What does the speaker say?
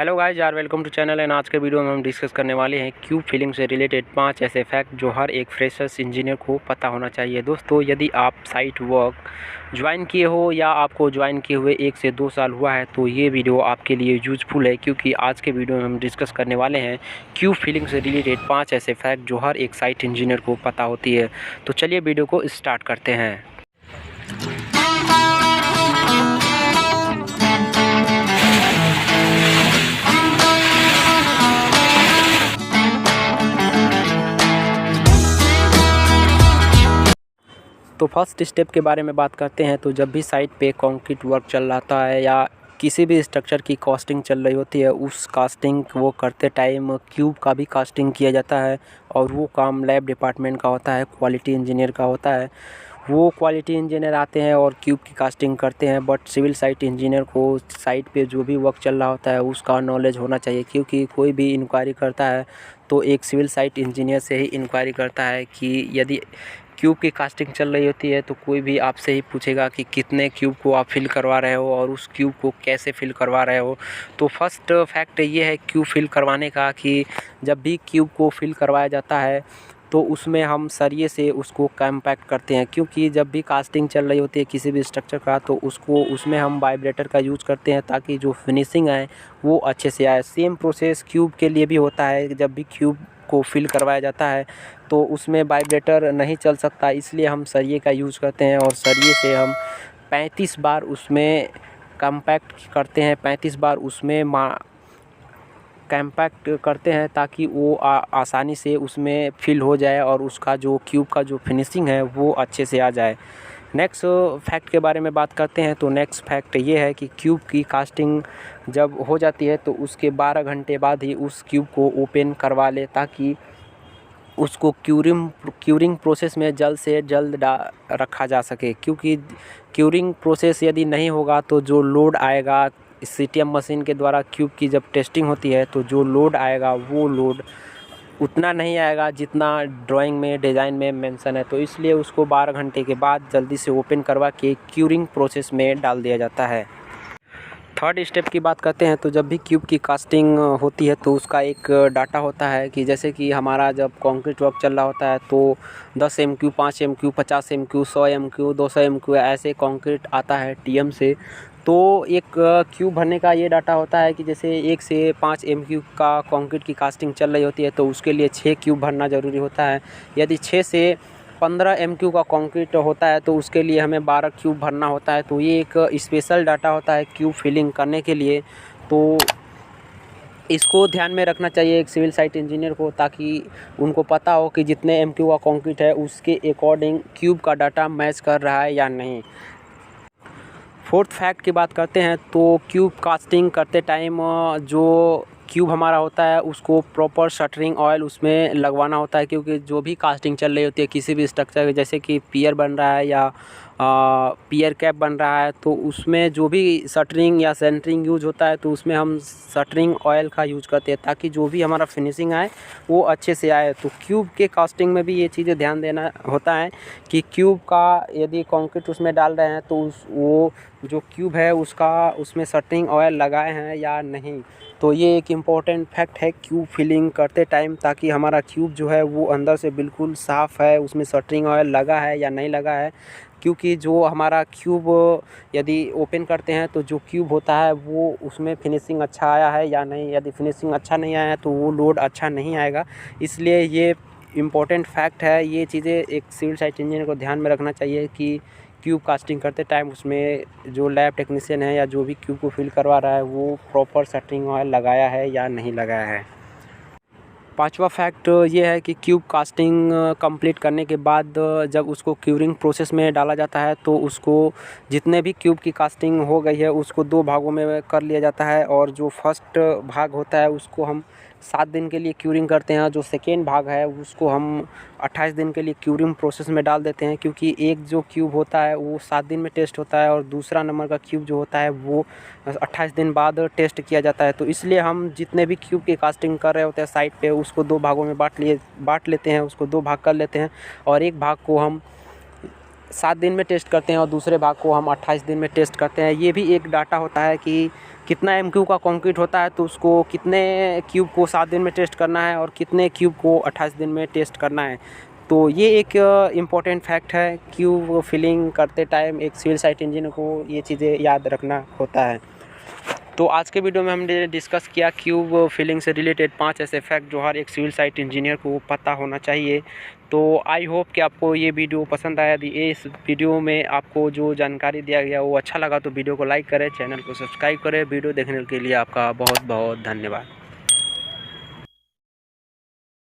Hello guys यार, welcome to channel. And आज के वीडियो में हम डिस्कस करने वाले हैं क्यूब फिलिंग से रिलेटेड 5 ऐसे फैक्ट जो हर एक फ्रेशर्स इंजीनियर को पता होना चाहिए। दोस्तों, यदि आप साइट वर्क ज्वाइन किए हो या आपको ज्वाइन किए हुए 1 से 2 साल हुआ है तो ये वीडियो आपके लिए यूजफुल है, क्योंकि आज के वीडियो में हम डिस्कस करने वाले हैं क्यूब फिलिंग से रिलेटेड 5 ऐसे फैक्ट जो हर एक साइट इंजीनियर को पता होती है। तो चलिए वीडियो को स्टार्ट करते हैं। तो फर्स्ट स्टेप के बारे में बात करते हैं। तो जब भी साइट पे कंक्रीट वर्क चल रहा है या किसी भी स्ट्रक्चर की कास्टिंग चल रही होती है, उस कास्टिंग वो करते टाइम क्यूब का भी कास्टिंग किया जाता है और वो काम लैब डिपार्टमेंट का होता है, क्वालिटी इंजीनियर का होता है। वो क्वालिटी इंजीनियर आते हैं और क्यूब की कास्टिंग करते हैं। बट सिविल साइट इंजीनियर को साइट पे जो भी वर्क चल रहा होता है उसका नॉलेज होना चाहिए, क्योंकि कोई भी इंक्वायरी करता है तो एक सिविल साइट इंजीनियर से ही इंक्वायरी करता है कि यदि क्यूब की कास्टिंग चल रही होती है तो कोई भी आपसे ही पूछेगा कि कितने क्यूब को आप फिल करवा रहे हो और उस क्यूब को कैसे फिल करवा रहे हो। तो फर्स्ट फैक्ट ये है क्यूब फिल करवाने का कि जब भी क्यूब को फिल करवाया जाता है तो उसमें हम सरिये से उसको कॉम्पैक्ट करते हैं, क्योंकि जब भी कास्टिंग चल रही होती है किसी भी स्ट्रक्चर का तो उसमें हम वाइब्रेटर का यूज़ करते हैं ताकि जो फिनिशिंग आए वो अच्छे से आए। सेम प्रोसेस क्यूब के लिए भी होता है। जब भी क्यूब को फिल करवाया जाता है तो उसमें वाइब्रेटर नहीं चल सकता, इसलिए हम सरिये का यूज़ करते हैं और सरिये से हम 35 बार उसमें कॉम्पैक्ट करते हैं, 35 बार उसमें कॉम्पैक्ट करते हैं ताकि वो आसानी से उसमें फिल हो जाए और उसका जो क्यूब का जो फिनिशिंग है वो अच्छे से आ जाए। नेक्स्ट फैक्ट के बारे में बात करते हैं। तो नेक्स्ट फैक्ट ये है कि क्यूब की कास्टिंग जब हो जाती है तो उसके 12 घंटे बाद ही उस क्यूब को ओपन करवा ले, ताकि उसको क्यूरिंग प्रोसेस में जल्द से जल्द रखा जा सके। क्योंकि क्यूरिंग प्रोसेस यदि नहीं होगा तो जो लोड आएगा सीटीएम मशीन के द्वारा क्यूब की जब टेस्टिंग होती है तो जो लोड आएगा वो लोड उतना नहीं आएगा जितना ड्राइंग में डिज़ाइन में मेंशन है। तो इसलिए उसको 12 घंटे के बाद जल्दी से ओपन करवा के क्यूरिंग प्रोसेस में डाल दिया जाता है। थर्ड स्टेप की बात करते हैं। तो जब भी क्यूब की कास्टिंग होती है तो उसका एक डाटा होता है कि जैसे कि हमारा जब कंक्रीट वर्क चल रहा होता है तो 10 MQ, 5 MQ, 50 MQ, 100 MQ, 200 MQ ऐसे कंक्रीट आता है टीएम से। तो एक क्यूब भरने का ये डाटा होता है कि जैसे 1 से 5 MQ का कंक्रीट की कास्टिंग चल रही होती है तो उसके लिए 6 क्यूब भरना ज़रूरी होता है। यदि 6 से 15 MQ का कंक्रीट होता है तो उसके लिए हमें 12 क्यूब भरना होता है। तो ये एक स्पेशल डाटा होता है क्यूब फिलिंग करने के लिए। तो इसको ध्यान में रखना चाहिए एक सिविल साइट इंजीनियर को, ताकि उनको पता हो कि जितने MQ का कंक्रीट है उसके अकॉर्डिंग क्यूब का डाटा मैच कर रहा है या नहीं। फोर्थ फैक्ट की बात करते हैं। तो क्यूब कास्टिंग करते टाइम जो क्यूब हमारा होता है उसको प्रॉपर शटरिंग ऑयल उसमें लगवाना होता है, क्योंकि जो भी कास्टिंग चल रही होती है किसी भी स्ट्रक्चर जैसे कि पियर बन रहा है या पियर कैप बन रहा है तो उसमें जो भी शटरिंग या सेंटरिंग यूज होता है तो उसमें हम शटरिंग ऑयल का यूज करते हैं ताकि जो भी हमारा फिनिशिंग आए वो अच्छे से आए। तो क्यूब के कास्टिंग में भी ये चीज़ें ध्यान देना होता है कि क्यूब का यदि कंक्रीट उसमें डाल रहे हैं तो वो जो क्यूब है उसमें शटरिंग ऑयल लगाए हैं या नहीं। तो ये एक इम्पॉर्टेंट फैक्ट है क्यूब फिलिंग करते टाइम, ताकि हमारा क्यूब जो है वो अंदर से बिल्कुल साफ़ है, उसमें शटरिंग ऑयल लगा है या नहीं लगा है। क्योंकि जो हमारा क्यूब यदि ओपन करते हैं तो जो क्यूब होता है वो उसमें फिनिशिंग अच्छा आया है या नहीं। यदि फिनिशिंग अच्छा नहीं आया है तो वो लोड अच्छा नहीं आएगा। इसलिए ये इम्पॉर्टेंट फैक्ट है। ये चीज़ें एक सिविल साइट इंजीनियर को ध्यान में रखना चाहिए कि क्यूब कास्टिंग करते टाइम उसमें जो लैब टेक्नीशियन है या जो भी क्यूब को फिल करवा रहा है वो प्रॉपर शटरिंग ऑयल लगाया है या नहीं लगाया है। पांचवा फैक्ट ये है कि क्यूब कास्टिंग कंप्लीट करने के बाद जब उसको क्यूरिंग प्रोसेस में डाला जाता है तो उसको जितने भी क्यूब की कास्टिंग हो गई है उसको 2 भागों में कर लिया जाता है। और जो फर्स्ट भाग होता है उसको हम 7 दिन के लिए क्यूरिंग करते हैं। जो सेकेंड भाग है उसको हम 28 दिन के लिए क्यूरिंग प्रोसेस में डाल देते हैं, क्योंकि एक जो क्यूब होता है वो 7 दिन में टेस्ट होता है और दूसरा नंबर का क्यूब जो होता है वो 28 दिन बाद टेस्ट किया जाता है। तो इसलिए हम जितने भी क्यूब की कास्टिंग कर रहे होते हैं साइट पे उसको 2 भागों में बांट लेते हैं, उसको 2 भाग कर लेते हैं और एक भाग को हम 7 दिन में टेस्ट करते हैं और दूसरे भाग को हम 28 दिन में टेस्ट करते हैं। ये भी एक डाटा होता है कि कितना MQ का कंक्रीट होता है तो उसको कितने क्यूब को 7 दिन में टेस्ट करना है और कितने क्यूब को 28 दिन में टेस्ट करना है। तो ये एक इम्पॉर्टेंट फैक्ट है, क्यूब फिलिंग करते टाइम एक सिविल साइट इंजीनियर को ये चीज़ें याद रखना होता है। तो आज के वीडियो में हमने डिस्कस किया क्यूब फिलिंग से रिलेटेड 5 ऐसे फैक्ट जो हर एक सिविल साइट इंजीनियर को पता होना चाहिए। तो आई होप कि आपको ये वीडियो पसंद आया। यदि इस वीडियो में आपको जो जानकारी दिया गया वो अच्छा लगा तो वीडियो को लाइक करें, चैनल को सब्सक्राइब करें। वीडियो देखने के लिए आपका बहुत बहुत धन्यवाद।